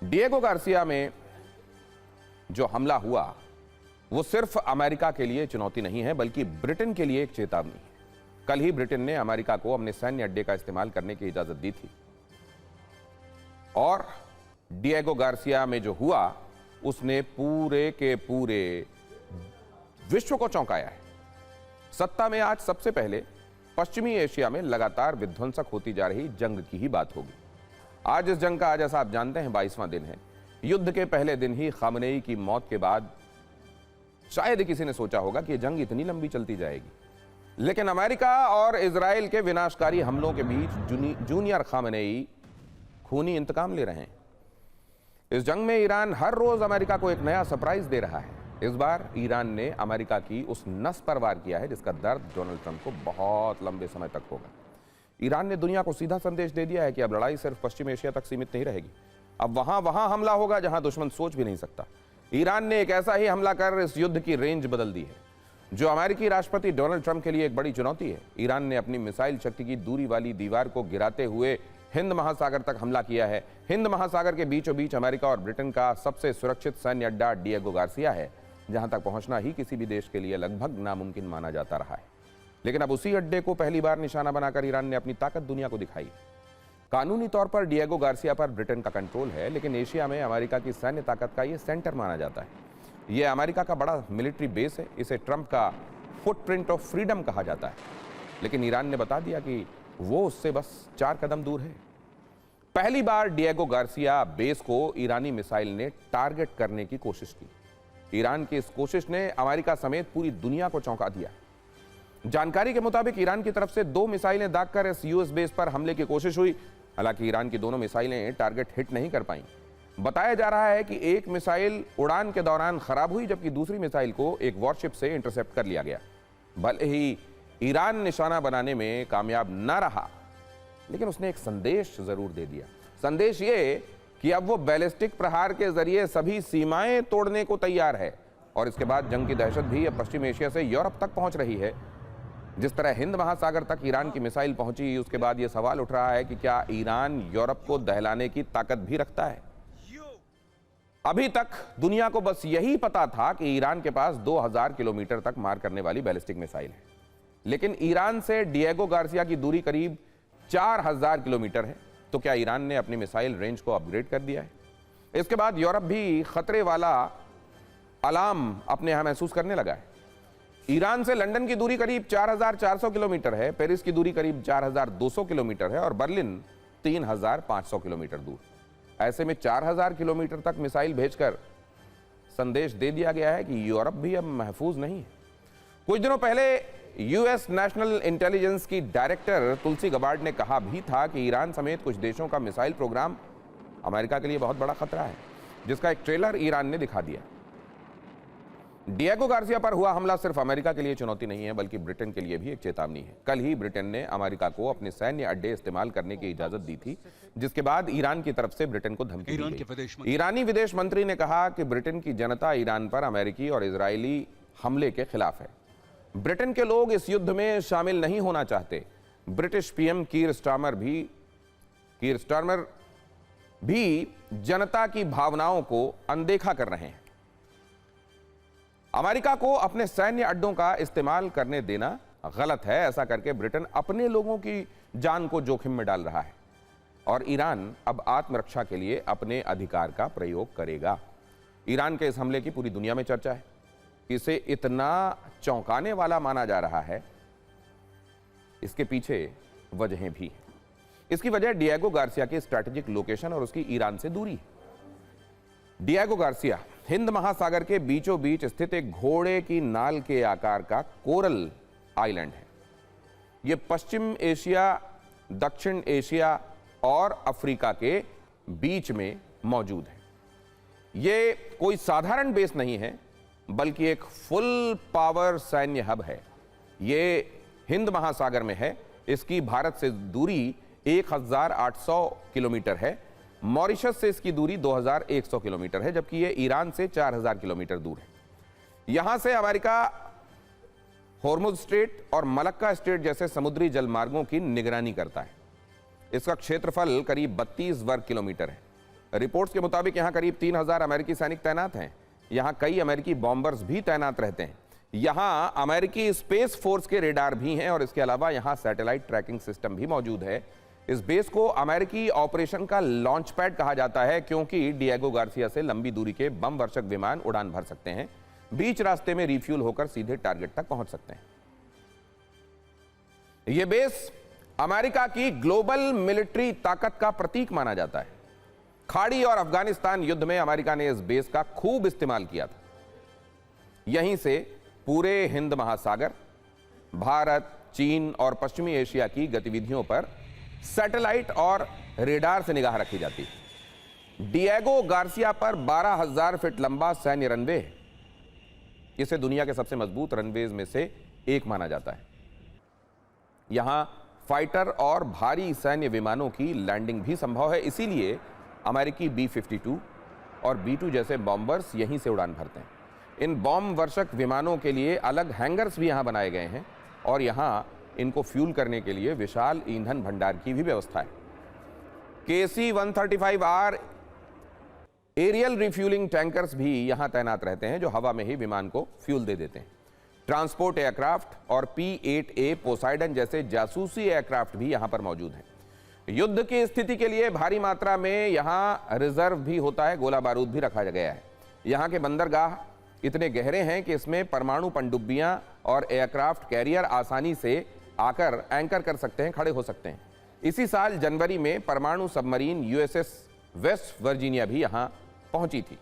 Diego Garcia में जो हमला हुआ वो सिर्फ अमेरिका के लिए चुनौती नहीं है बल्कि ब्रिटेन के लिए एक चेतावनी है। कल ही ब्रिटेन ने अमेरिका को अपने सैन्य अड्डे का इस्तेमाल करने की इजाजत दी थी और डिएगो गार्सिया में जो हुआ उसने पूरे के पूरे विश्व को चौंकाया है। सत्ता में आज सबसे पहले पश्चिमी एशिया में लगातार विध्वंसक होती जा रही जंग की ही बात होगी। आज इस जंग का, जैसा आप जानते हैं, 22वां दिन है। युद्ध के पहले दिन ही खामनेई की मौत के बाद शायद किसी ने सोचा होगा कि यह जंग इतनी लंबी चलती जाएगी, लेकिन अमेरिका और इजराइल के विनाशकारी हमलों के बीच जूनियर खामनेई खूनी इंतकाम ले रहे हैं। इस जंग में ईरान हर रोज अमेरिका को एक नया सरप्राइज दे रहा है। इस बार ईरान ने अमेरिका की उस नस पर वार किया है जिसका दर्द डोनाल्ड ट्रंप को बहुत लंबे समय तक होगा। ईरान ने दुनिया को सीधा संदेश दे दिया है कि अब लड़ाई सिर्फ पश्चिम एशिया तक सीमित नहीं रहेगी, अब वहां वहां हमला होगा जहां दुश्मन सोच भी नहीं सकता। ईरान ने एक ऐसा ही हमला कर इस युद्ध की रेंज बदल दी है जो अमेरिकी राष्ट्रपति डोनाल्ड ट्रंप के लिए एक बड़ी चुनौती है। ईरान ने अपनी मिसाइल शक्ति की दूरी वाली दीवार को गिराते हुए हिंद महासागर तक हमला किया है। हिंद महासागर के बीचों बीच अमेरिका और ब्रिटेन का सबसे सुरक्षित सैन्य अड्डा डिएगो गार्सिया है, जहां तक पहुंचना ही किसी भी देश के लिए लगभग नामुमकिन माना जाता रहा है। लेकिन अब उसी अड्डे को पहली बार निशाना बनाकर ईरान ने अपनी ताकत दुनिया को दिखाई। कानूनी तौर पर डिएगो गार्सिया पर ब्रिटेन का कंट्रोल है, लेकिन एशिया में अमेरिका की सैन्य ताकत का यह सेंटर माना जाता है। यह अमेरिका का बड़ा मिलिट्री बेस है। इसे ट्रंप का फुटप्रिंट ऑफ फ्रीडम कहा जाता है, लेकिन ईरान ने बता दिया कि वो उससे बस 4 कदम दूर है। पहली बार डिएगो गार्सिया बेस को ईरानी मिसाइल ने टारगेट करने की कोशिश की। ईरान की इस कोशिश ने अमेरिका समेत पूरी दुनिया को चौंका दिया। जानकारी के मुताबिक ईरान की तरफ से 2 मिसाइलें दागकर इस यूएस बेस पर हमले की कोशिश हुई। हालांकि ईरान की दोनों मिसाइलें टारगेट हिट नहीं कर पाईं। बताया जा रहा है कि एक मिसाइल उड़ान के दौरान खराब हुई, जबकि दूसरी मिसाइल को एक वॉरशिप से इंटरसेप्ट कर लिया गया। भले ही ईरान निशाना बनाने में कामयाब न रहा, लेकिन उसने एक संदेश जरूर दे दिया। संदेश ये कि अब वो बैलिस्टिक प्रहार के जरिए सभी सीमाएं तोड़ने को तैयार है और इसके बाद जंग की दहशत भी अब पश्चिम एशिया से यूरोप तक पहुंच रही है। जिस तरह हिंद महासागर तक ईरान की मिसाइल पहुंची, उसके बाद यह सवाल उठ रहा है कि क्या ईरान यूरोप को दहलाने की ताकत भी रखता है। अभी तक दुनिया को बस यही पता था कि ईरान के पास 2000 किलोमीटर तक मार करने वाली बैलिस्टिक मिसाइल है, लेकिन ईरान से डिएगो गार्सिया की दूरी करीब 4000 किलोमीटर है। तो क्या ईरान ने अपनी मिसाइल रेंज को अपग्रेड कर दिया है? इसके बाद यूरोप भी खतरे वाला अलार्म अपने यहां महसूस करने लगा है। ईरान से लंदन की दूरी करीब 4400 किलोमीटर है, पेरिस की दूरी करीब 4200 किलोमीटर है और बर्लिन 3500 किलोमीटर दूर। ऐसे में 4000 किलोमीटर तक मिसाइल भेजकर संदेश दे दिया गया है कि यूरोप भी अब महफूज नहीं है। कुछ दिनों पहले यूएस नेशनल इंटेलिजेंस की डायरेक्टर तुलसी गबार्ड ने कहा भी था कि ईरान समेत कुछ देशों का मिसाइल प्रोग्राम अमेरिका के लिए बहुत बड़ा खतरा है, जिसका एक ट्रेलर ईरान ने दिखा दिया। डिएगो गार्सिया पर हुआ हमला सिर्फ अमेरिका के लिए चुनौती नहीं है बल्कि ब्रिटेन के लिए भी एक चेतावनी है। कल ही ब्रिटेन ने अमेरिका को अपने सैन्य अड्डे इस्तेमाल करने की इजाजत दी थी, जिसके बाद ईरान की तरफ से ब्रिटेन को धमकी दी गई। ईरानी विदेश मंत्री ने कहा कि ब्रिटेन की जनता ईरान पर अमेरिकी और इजरायली हमले के खिलाफ है। ब्रिटेन के लोग इस युद्ध में शामिल नहीं होना चाहते। ब्रिटिश पीएम कीर स्टारमर भी जनता की भावनाओं को अनदेखा कर रहे हैं। अमेरिका को अपने सैन्य अड्डों का इस्तेमाल करने देना गलत है। ऐसा करके ब्रिटेन अपने लोगों की जान को जोखिम में डाल रहा है और ईरान अब आत्मरक्षा के लिए अपने अधिकार का प्रयोग करेगा। ईरान के इस हमले की पूरी दुनिया में चर्चा है। इसे इतना चौंकाने वाला माना जा रहा है, इसके पीछे वजहें भी हैं। इसकी वजह डिएगो गार्सिया की स्ट्रैटेजिक लोकेशन और उसकी ईरान से दूरी है। डिएगो गार्सिया हिंद महासागर के बीचों बीच स्थित एक घोड़े की नाल के आकार का कोरल आइलैंड है। यह पश्चिम एशिया, दक्षिण एशिया और अफ्रीका के बीच में मौजूद है। यह कोई साधारण बेस नहीं है बल्कि एक फुल पावर सैन्य हब है। यह हिंद महासागर में है। इसकी भारत से दूरी 1800 किलोमीटर है। मॉरिशस से इसकी दूरी 2100 किलोमीटर है, जबकि यह ईरान से 4000 किलोमीटर दूर है। यहां से अमेरिका हॉर्मुज स्ट्रेट और मलक्का स्ट्रेट जैसे समुद्री जलमार्गों की निगरानी करता है। इसका क्षेत्रफल करीब 32 वर्ग किलोमीटर है। रिपोर्ट्स के मुताबिक यहां करीब 3000 अमेरिकी सैनिक तैनात हैं। यहां कई अमेरिकी बॉम्बर्स भी तैनात रहते हैं। यहां अमेरिकी स्पेस फोर्स के रेडार भी हैं और इसके अलावा यहां सैटेलाइट ट्रैकिंग सिस्टम भी मौजूद है। इस बेस को अमेरिकी ऑपरेशन का लॉन्च पैड कहा जाता है, क्योंकि डिएगो गार्सिया से लंबी दूरी के बम वर्षक विमान उड़ान भर सकते हैं, बीच रास्ते में रिफ्यूल होकर सीधे टारगेट तक पहुंच सकते हैं। यह बेस अमेरिका की ग्लोबल मिलिट्री ताकत का प्रतीक माना जाता है। खाड़ी और अफगानिस्तान युद्ध में अमेरिका ने इस बेस का खूब इस्तेमाल किया था। यहीं से पूरे हिंद महासागर, भारत, चीन और पश्चिमी एशिया की गतिविधियों पर सैटेलाइट और रेडार से निगाह रखी जाती है। डिएगो गार्सिया पर 12,000 फीट लंबा सैन्य रनवे है। इसे दुनिया के सबसे मजबूत रनवेज में से एक माना जाता है। यहां फाइटर और भारी सैन्य विमानों की लैंडिंग भी संभव है, इसीलिए अमेरिकी B-52 और B-2 जैसे बॉम्बर्स यहीं से उड़ान भरते हैं। इन बॉम्ब वर्षक विमानों के लिए अलग हैंगर्स भी यहां बनाए गए हैं और यहां इनको फ्यूल करने के लिए विशाल ईंधन भंडार की भी व्यवस्था है। KC-135R एरियल रिफ्यूलिंग टैंकर्स भी यहां तैनात रहते हैं, जो हवा में ही विमान को फ्यूल दे देते हैं। ट्रांसपोर्ट एयरक्राफ्ट और P-8A पोसाइडन जैसे जासूसी एयरक्राफ्ट भी यहां पर मौजूद हैं। युद्ध की स्थिति के लिए भारी मात्रा में यहां रिजर्व भी होता है, गोला बारूद भी रखा गया है। यहां के बंदरगाह इतने गहरे हैं कि इसमें परमाणु पनडुब्बियां और एयरक्राफ्ट कैरियर आसानी से आकर एंकर कर सकते हैं, खड़े हो सकते हैं। इसी साल जनवरी में परमाणु सबमरीन USS वेस्ट वर्जीनिया भी यहां पहुंची थी।